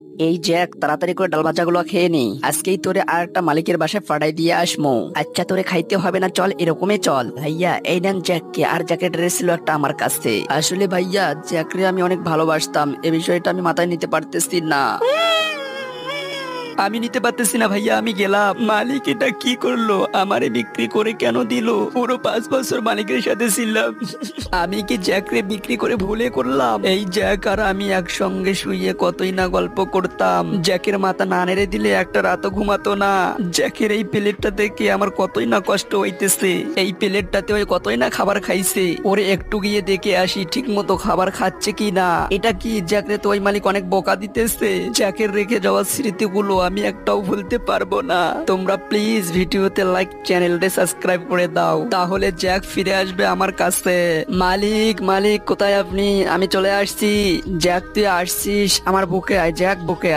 এই জ্যাক, তাড়াতাড়ি করে ডাল ভাজাগুলো খেয়ে নি, আজকেই তোরে আর একটা মালিকের বাসায় ফাটাই দিয়ে আসমো। আচ্ছা, তোরে খাইতে হবে না, চল এরকমই চল। ভাইয়া এই নেন জ্যাককে, আর জ্যাকের ড্রেস ছিল একটা আমার কাছে। আসলে ভাইয়া, জ্যাকরে আমি অনেক ভালোবাসতাম, এ বিষয়টা আমি মাথায় নিতে পারতেছি না। আমি নিতে পারতেছি না ভাইয়া, আমি গেলাম। মালিক এটা কি করলো? আমারে বিক্রি করে কেন দিল? পুরো 5 বছর মালিকের সাথে ছিলাম। আমি কি জ্যাকরে বিক্রি করে ভুলে করলাম? এই জ্যাক আর আমি একসঙ্গে শুয়ে কতই না গল্প করতাম। জ্যাকের মাথা না নেড়ে দিলে একটা রাতও ঘুমাতো না। জ্যাকের এই প্লেটটা দেখে আমার কতই না কষ্ট হইতেছে। এই প্লেটটাতে ওই কতই না খাবার খাইছে। ওরে একটু গিয়ে দেখে আসি ঠিক মতো খাবার খাচ্ছে কি না। এটা কি জ্যাকরে তো ওই মালিক অনেক বোকা দিতেছে। জ্যাকের রেখে যাওয়া স্মৃতিগুলো আমি একটাও ভুলতে পারবো না। তোমরা প্লিজ ভিডিওতে লাইক, চ্যানেলটা সাবস্ক্রাইব করে দাও, তাহলে জ্যাক ফিরে আসবে আমার কাছে। মালিক, মালিক কোথায় আপনি? আমি চলে আসছি। জ্যাক তুই আসছিস? আমার বুকে আয় জ্যাক, বুকে আয়।